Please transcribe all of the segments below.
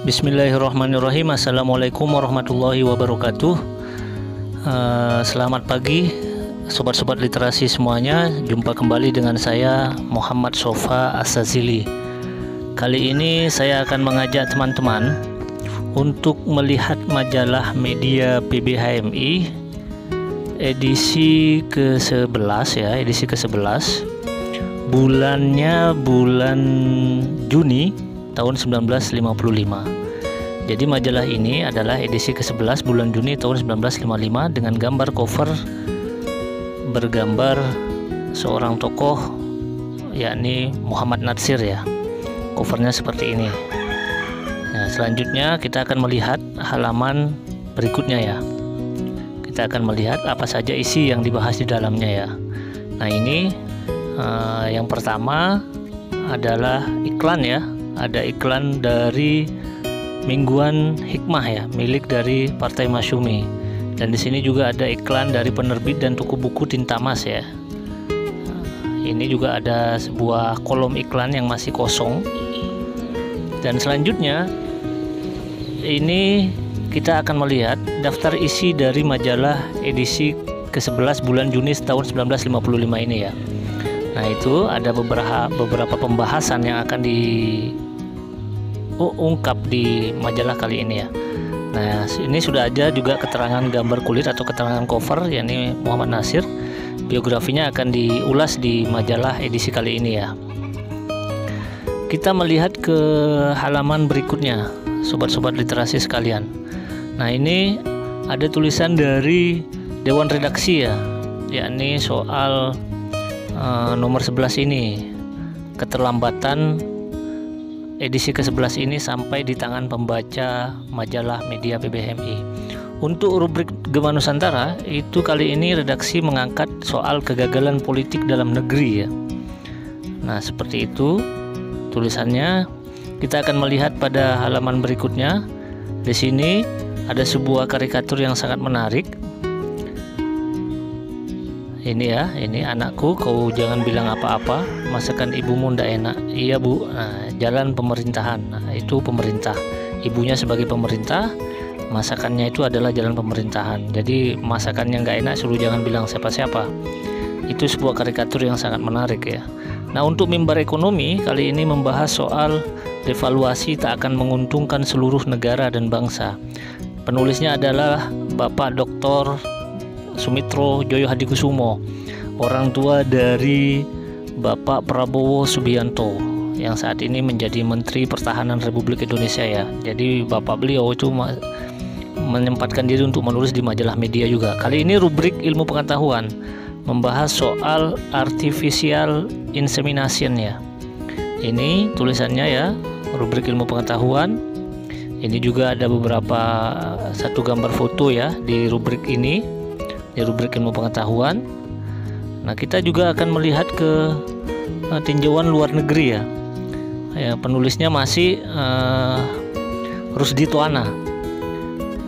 Bismillahirrahmanirrahim. Assalamualaikum warahmatullahi wabarakatuh. Selamat pagi sobat-sobat literasi semuanya. Jumpa kembali dengan saya Muhammad Sofa Asazili. Kali ini saya akan mengajak teman-teman untuk melihat majalah media PBHMI edisi ke-11 ya, edisi ke-11. Bulannya bulan Juni tahun 1955. Jadi majalah ini adalah edisi ke-11 bulan Juni tahun 1955 dengan gambar cover bergambar seorang tokoh yakni Muhammad Natsir ya. Covernya seperti ini. Nah, selanjutnya kita akan melihat halaman berikutnya ya. Kita akan melihat apa saja isi yang dibahas di dalamnya ya. Nah, ini yang pertama adalah iklan ya. Ada iklan dari Mingguan Hikmah ya, milik dari Partai Masyumi. Dan di sini juga ada iklan dari penerbit dan toko buku Tinta Mas ya. Ini juga ada sebuah kolom iklan yang masih kosong. Dan selanjutnya ini kita akan melihat daftar isi dari majalah edisi ke-11 bulan Juni tahun 1955 ini ya. Nah, itu ada beberapa pembahasan yang akan diungkap di majalah kali ini ya. Nah, ini sudah ada juga keterangan gambar kulit atau keterangan cover yakni Muhammad Natsir. Biografinya akan diulas di majalah edisi kali ini ya. Kita melihat ke halaman berikutnya, sobat-sobat literasi sekalian. Nah, ini ada tulisan dari Dewan Redaksi ya, yakni soal nomor 11 ini, keterlambatan edisi ke-11 ini sampai di tangan pembaca majalah media PBHMI. Untuk rubrik Gema Nusantara itu kali ini redaksi mengangkat soal kegagalan politik dalam negeri ya. Nah, seperti itu tulisannya. Kita akan melihat pada halaman berikutnya. Di sini ada sebuah karikatur yang sangat menarik. Ini ya, ini anakku, kau jangan bilang apa-apa, masakan ibumu ndak enak. Iya bu. Nah, jalan pemerintahan. Nah, itu pemerintah. Ibunya sebagai pemerintah, masakannya itu adalah jalan pemerintahan. Jadi masakannya nggak enak, suruh jangan bilang siapa-siapa. Itu sebuah karikatur yang sangat menarik ya. Nah, untuk mimbar ekonomi kali ini membahas soal devaluasi tak akan menguntungkan seluruh negara dan bangsa. Penulisnya adalah Bapak Dr. Sumitro Joyo Hadikusumo, orang tua dari Bapak Prabowo Subianto yang saat ini menjadi Menteri Pertahanan Republik Indonesia ya. Jadi bapak beliau itu menyempatkan diri untuk menulis di majalah media juga. Kali ini rubrik ilmu pengetahuan membahas soal artificial insemination ya. Ini tulisannya ya, rubrik ilmu pengetahuan. Ini juga ada satu gambar foto ya di rubrik ini, di rubrik ilmu pengetahuan. Nah, kita juga akan melihat ke tinjauan luar negeri ya. Penulisnya masih Rusdi Toana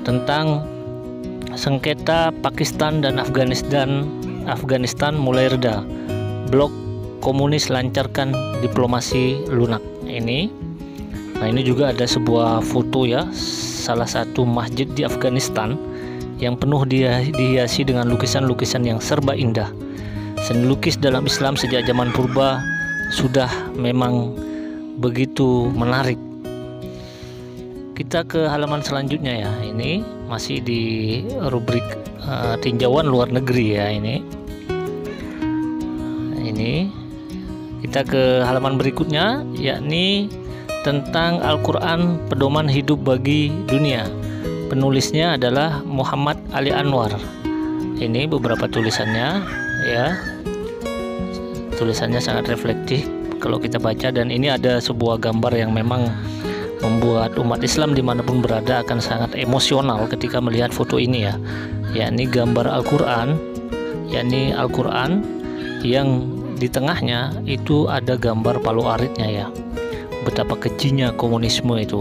tentang sengketa Pakistan dan Afghanistan mulai reda. Blok komunis lancarkan diplomasi lunak. Nah, ini juga ada sebuah foto ya, salah satu masjid di Afghanistan yang penuh dihiasi dengan lukisan-lukisan yang serba indah. Seni lukis dalam Islam sejak zaman purba sudah memang begitu menarik. Kita ke halaman selanjutnya ya. Ini masih di rubrik tinjauan luar negeri ya. Ini kita ke halaman berikutnya, yakni tentang Al-Quran pedoman hidup bagi dunia. Penulisnya adalah Muhammad Ali Anwar. Ini beberapa tulisannya ya. Tulisannya sangat reflektif kalau kita baca, dan ini ada sebuah gambar yang memang membuat umat Islam dimanapun berada akan sangat emosional ketika melihat foto ini ya. Yakni gambar Al-Quran, yakni Al-Quran yang di tengahnya itu ada gambar palu aritnya ya. Betapa kejinya komunisme itu.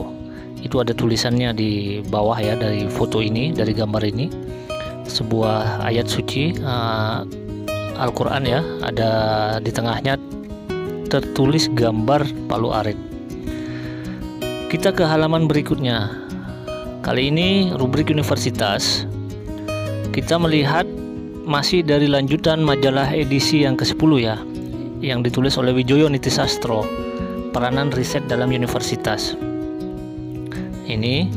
Itu ada tulisannya di bawah ya, dari foto ini, dari gambar ini, sebuah ayat suci Al-Quran ya, ada di tengahnya tertulis gambar palu arit. Kita ke halaman berikutnya. Kali ini rubrik universitas. Kita melihat masih dari lanjutan majalah edisi yang ke-10 ya, yang ditulis oleh Wijoyo Nitisastro, peranan riset dalam universitas. Ini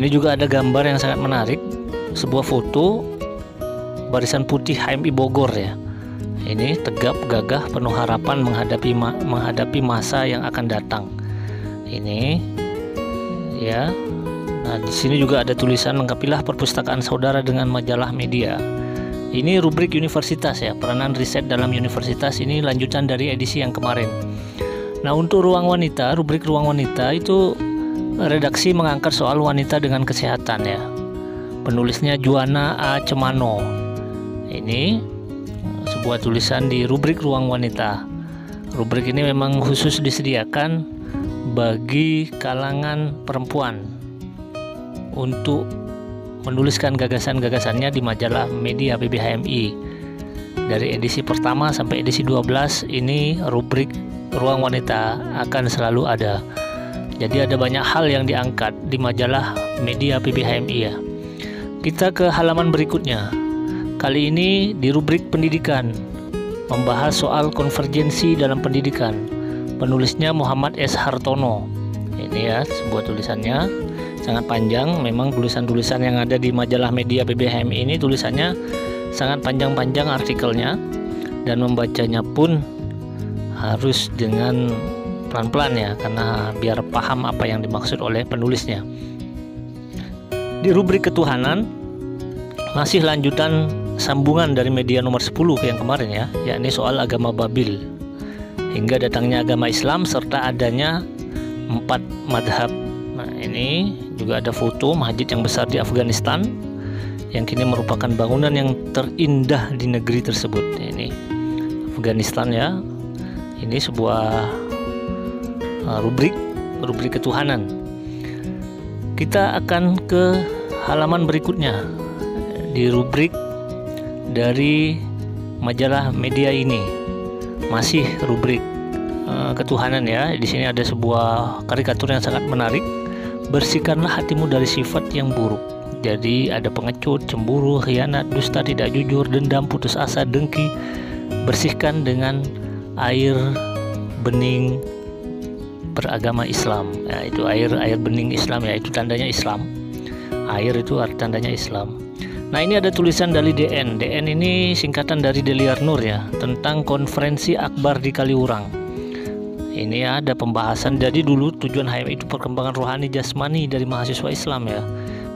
juga ada gambar yang sangat menarik, sebuah foto barisan putih HMI Bogor ya. Ini tegap, gagah, penuh harapan menghadapi masa yang akan datang. Ini ya. Nah, di sini juga ada tulisan lengkapilah perpustakaan saudara dengan majalah media. Ini rubrik universitas ya, peranan riset dalam universitas. Ini lanjutan dari edisi yang kemarin. Nah, untuk ruang wanita, rubrik ruang wanita itu redaksi mengangkat soal wanita dengan kesehatan ya. Penulisnya Juana A. Cemano. Ini sebuah tulisan di rubrik ruang wanita. Rubrik ini memang khusus disediakan bagi kalangan perempuan untuk menuliskan gagasan-gagasannya di majalah media PBHMI. Dari edisi pertama sampai edisi 12 ini rubrik ruang wanita akan selalu ada. Jadi ada banyak hal yang diangkat di majalah media PBHMI ya. Kita ke halaman berikutnya. Kali ini di rubrik pendidikan, membahas soal konvergensi dalam pendidikan. Penulisnya Muhammad S. Hartono. Ini ya sebuah tulisannya sangat panjang. Memang tulisan-tulisan yang ada di majalah media PBHMI ini tulisannya sangat panjang-panjang artikelnya, dan membacanya pun harus dengan pelan-pelan ya, karena biar paham apa yang dimaksud oleh penulisnya. Di rubrik ketuhanan masih lanjutan sambungan dari media nomor 10 yang kemarin ya, yakni soal agama Babil hingga datangnya agama Islam serta adanya 4 madhab. Nah, ini juga ada foto masjid yang besar di Afghanistan yang kini merupakan bangunan yang terindah di negeri tersebut. Ini Afghanistan ya. Ini sebuah rubrik ketuhanan. Kita akan ke halaman berikutnya di rubrik dari majalah media ini, masih rubrik ketuhanan ya. Di sini ada sebuah karikatur yang sangat menarik. Bersihkanlah hatimu dari sifat yang buruk. Jadi ada pengecut, cemburu, khianat, dusta, tidak jujur, dendam, putus asa, dengki. Bersihkan dengan air bening beragama Islam. Ya, itu air bening Islam ya, itu tandanya Islam. Air itu tandanya Islam. Nah, ini ada tulisan dari DN. DN ini singkatan dari Deliar Nur ya, tentang konferensi akbar di Kaliurang. Ini ada pembahasan. Jadi dulu tujuan HMI itu perkembangan rohani jasmani dari mahasiswa Islam ya.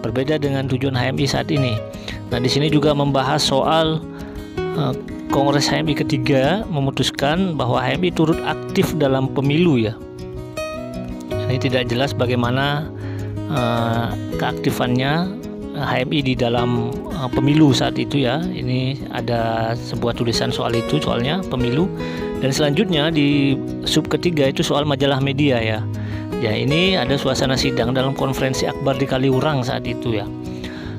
Berbeda dengan tujuan HMI saat ini. Nah, di sini juga membahas soal Kongres HMI ketiga memutuskan bahwa HMI turut aktif dalam pemilu ya. Ini tidak jelas bagaimana keaktifannya HMI di dalam pemilu saat itu ya. Ini ada sebuah tulisan soal itu, soalnya pemilu. Dan selanjutnya di sub ketiga itu soal majalah media ya. Ya, ini ada suasana sidang dalam konferensi akbar di Kaliurang saat itu ya.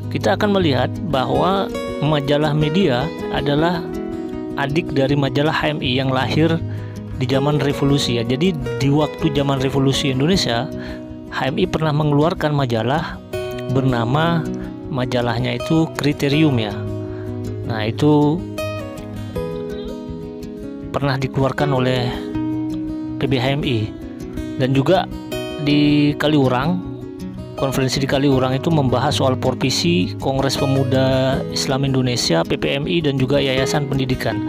Kita akan melihat bahwa majalah media adalah adik dari majalah HMI yang lahir di zaman revolusi ya. Jadi di waktu zaman revolusi Indonesia, HMI pernah mengeluarkan majalah bernama, majalahnya itu Kriterium ya. Nah, itu pernah dikeluarkan oleh PBHMI. Dan juga di Kaliurang, konferensi di Kaliurang itu membahas soal Porpisi, Kongres Pemuda Islam Indonesia, PPMI, dan juga Yayasan Pendidikan.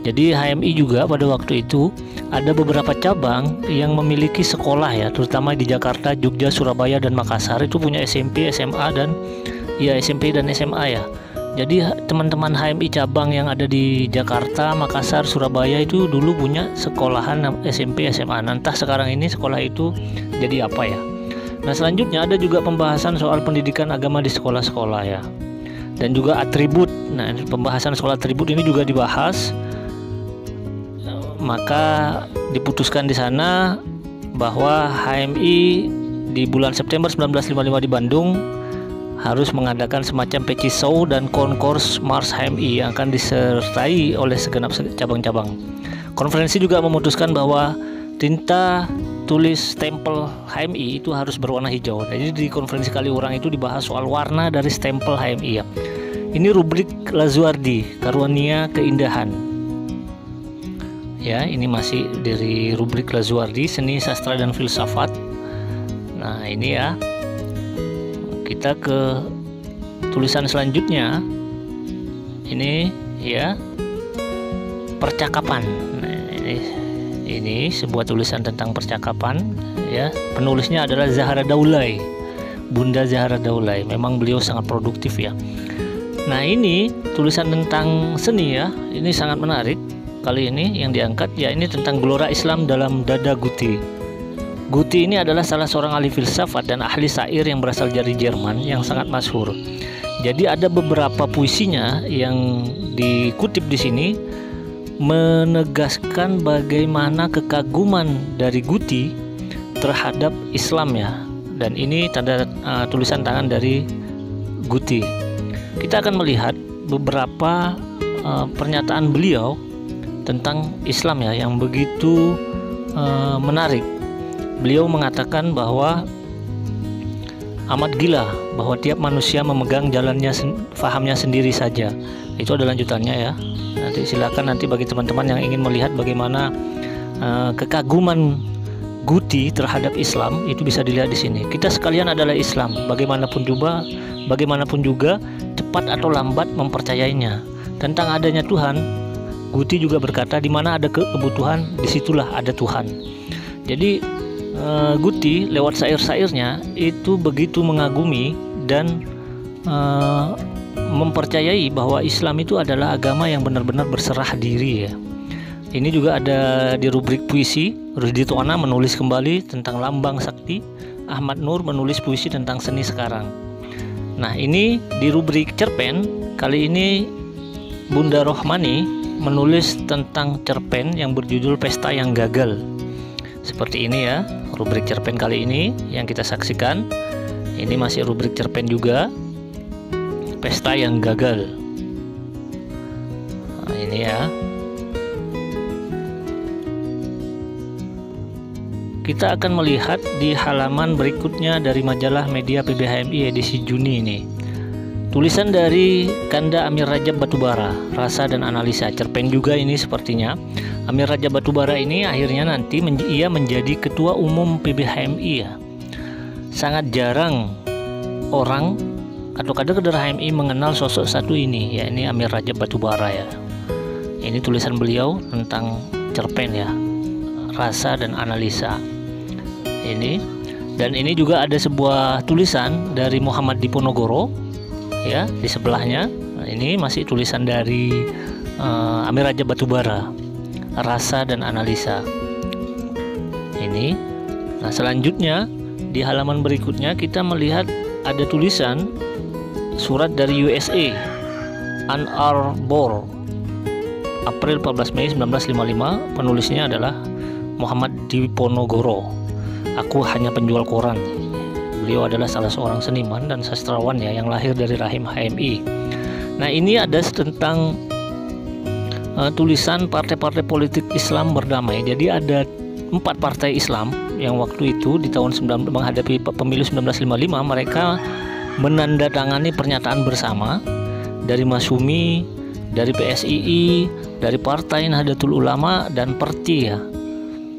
Jadi HMI juga pada waktu itu ada beberapa cabang yang memiliki sekolah ya, terutama di Jakarta, Jogja, Surabaya, dan Makassar itu punya SMP, SMA, dan ya SMP dan SMA ya. Jadi teman-teman HMI cabang yang ada di Jakarta, Makassar, Surabaya itu dulu punya sekolahan SMP, SMA. Entah sekarang ini sekolah itu jadi apa ya. Nah, selanjutnya ada juga pembahasan soal pendidikan agama di sekolah-sekolah ya. Dan juga atribut. Nah, pembahasan soal atribut ini juga dibahas. Maka diputuskan di sana bahwa HMI di bulan September 1955 di Bandung harus mengadakan semacam peci show dan konkurs Mars HMI yang akan disertai oleh segenap cabang-cabang. Konferensi juga memutuskan bahwa tinta tulis stempel HMI itu harus berwarna hijau. Jadi di konferensi Kaliurang itu dibahas soal warna dari stempel HMI ya. Ini rubrik Lazuardi, Karunia Keindahan. Ya, ini masih dari rubrik Lazuardi, Seni, Sastra dan Filsafat. Nah, ini ya. Kita ke tulisan selanjutnya. Ini ya, percakapan. Nah, ini sebuah tulisan tentang percakapan ya. Penulisnya adalah Zahra Daulay, Bunda Zahra Daulay. Memang beliau sangat produktif ya. Nah, ini tulisan tentang seni ya. Ini sangat menarik. Kali ini yang diangkat ya, ini tentang gelora Islam dalam dada Guti. Guti ini adalah salah seorang ahli filsafat dan ahli syair yang berasal dari Jerman yang sangat masyhur. Jadi ada beberapa puisinya yang dikutip di sini menegaskan bagaimana kekaguman dari Guti terhadap Islam ya. Dan ini tanda tulisan tangan dari Guti. Kita akan melihat beberapa pernyataan beliau tentang Islam ya yang begitu menarik. Beliau mengatakan bahwa amat gila bahwa tiap manusia memegang jalannya fahamnya sendiri saja. Itu ada lanjutannya ya. Nanti silakan bagi teman-teman yang ingin melihat bagaimana kekaguman Guti terhadap Islam itu bisa dilihat di sini. Kita sekalian adalah Islam, bagaimanapun juga cepat atau lambat mempercayainya. Tentang adanya Tuhan, Guti juga berkata, di mana ada kebutuhan, disitulah ada Tuhan. Jadi Guti lewat syair-syairnya itu begitu mengagumi dan mempercayai bahwa Islam itu adalah agama yang benar-benar berserah diri ya. Ini juga ada di rubrik puisi. Rusdi Toana menulis kembali tentang lambang sakti. Ahmad Nur menulis puisi tentang seni sekarang. Nah, ini di rubrik cerpen. Kali ini Bunda Rohmani menulis tentang cerpen yang berjudul Pesta yang Gagal. Seperti ini ya, rubrik cerpen kali ini yang kita saksikan. Ini masih rubrik cerpen juga, Pesta yang Gagal. Nah, ini ya. Kita akan melihat di halaman berikutnya dari majalah Media PBHMI edisi Juni ini. Tulisan dari Kanda Amir Rajab Batubara, Rasa dan Analisa. Cerpen juga ini sepertinya. Amir Rajab Batubara ini akhirnya nanti ia menjadi ketua umum PBHMI ya. Sangat jarang orang atau kader-kader HMI mengenal sosok satu ini ya. Ini Amir Rajab Batubara ya. Ini tulisan beliau tentang cerpen ya, Rasa dan Analisa. Ini dan ini juga ada sebuah tulisan dari Muhammad Diponegoro ya di sebelahnya. Nah, ini masih tulisan dari Amir Rajab Batubara, Rasa dan Analisa. Ini. Nah, selanjutnya di halaman berikutnya kita melihat ada tulisan surat dari USA, Ann Arbor, April 14 Mei 1955. Penulisnya adalah Muhammad Diponegoro. Aku hanya penjual koran. Beliau adalah salah seorang seniman dan sastrawan ya yang lahir dari rahim HMI. Nah, ini ada tentang tulisan partai-partai politik Islam berdamai. Jadi ada 4 partai Islam yang waktu itu di tahun menghadapi pemilu 1955 mereka menandatangani pernyataan bersama dari Masyumi, dari PSII, dari Partai Nahdlatul Ulama dan Perti ya.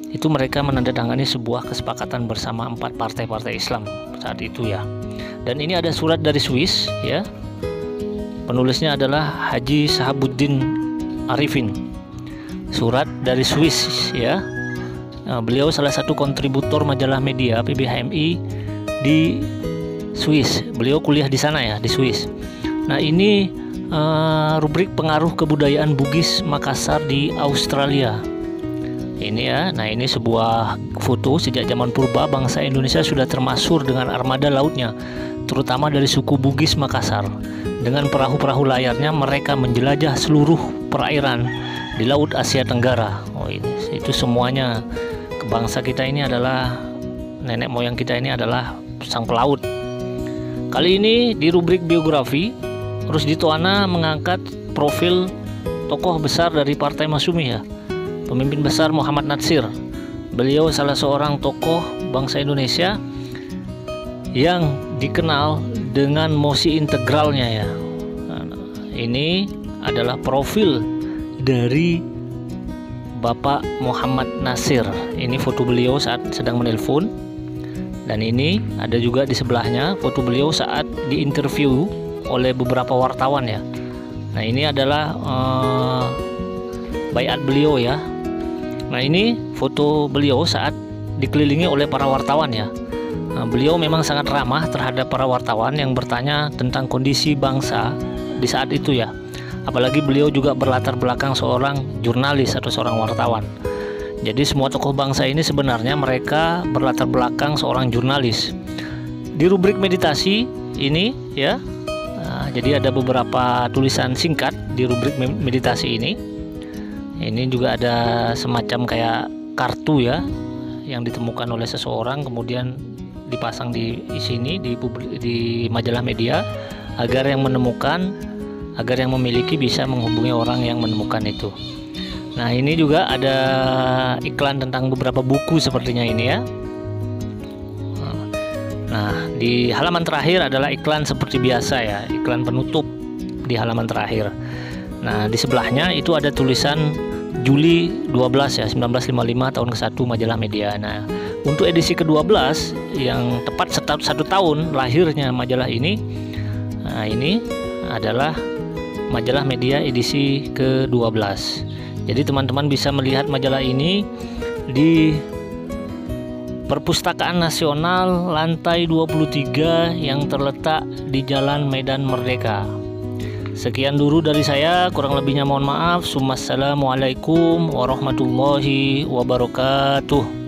Itu mereka menandatangani sebuah kesepakatan bersama 4 partai-partai Islam saat itu ya. Dan ini ada surat dari Swiss ya. Penulisnya adalah Haji Sahabuddin Arifin. Surat dari Swiss ya. Nah, beliau salah satu kontributor majalah Media PBHMI di Swiss. Beliau kuliah di sana ya, di Swiss. Nah, ini rubrik pengaruh kebudayaan Bugis Makassar di Australia. Ini ya, nah ini sebuah foto sejak zaman purba bangsa Indonesia sudah termasyhur dengan armada lautnya, terutama dari suku Bugis Makassar. Dengan perahu-perahu layarnya mereka menjelajah seluruh perairan di Laut Asia Tenggara. Oh ini, itu semuanya bangsa kita ini adalah nenek moyang kita ini adalah sang pelaut. Kali ini di rubrik biografi, Rusdi Toana mengangkat profil tokoh besar dari Partai Masyumi ya. Pemimpin besar Muhammad Natsir, Beliau salah seorang tokoh bangsa Indonesia yang dikenal dengan mosi integralnya ya. Ini adalah profil dari Bapak Muhammad Nasir. Ini foto beliau saat sedang menelpon, dan ini ada juga di sebelahnya foto beliau saat diinterview oleh beberapa wartawan ya. Nah, ini adalah baiat beliau ya. Nah, ini foto beliau saat dikelilingi oleh para wartawan ya. Nah, beliau memang sangat ramah terhadap para wartawan yang bertanya tentang kondisi bangsa di saat itu ya. Apalagi beliau juga berlatar belakang seorang jurnalis atau seorang wartawan. Jadi semua tokoh bangsa ini sebenarnya mereka berlatar belakang seorang jurnalis. Di rubrik meditasi ini ya, jadi ada beberapa tulisan singkat di rubrik meditasi ini. Ini juga ada semacam kayak kartu ya, yang ditemukan oleh seseorang kemudian dipasang di sini di majalah media agar yang memiliki bisa menghubungi orang yang menemukan itu. Nah, ini juga ada iklan tentang beberapa buku sepertinya ini ya. Nah, di halaman terakhir adalah iklan seperti biasa ya, iklan penutup di halaman terakhir. Nah, di sebelahnya itu ada tulisan Juli 12 ya, 1955 tahun ke-1 majalah media. Nah, untuk edisi ke-12 yang tepat satu tahun lahirnya majalah ini, nah ini adalah majalah media edisi ke-12. Jadi teman-teman bisa melihat majalah ini di Perpustakaan Nasional lantai 23 yang terletak di Jalan Medan Merdeka. Sekian dulu dari saya, kurang lebihnya mohon maaf. Wassalamualaikum warahmatullahi wabarakatuh.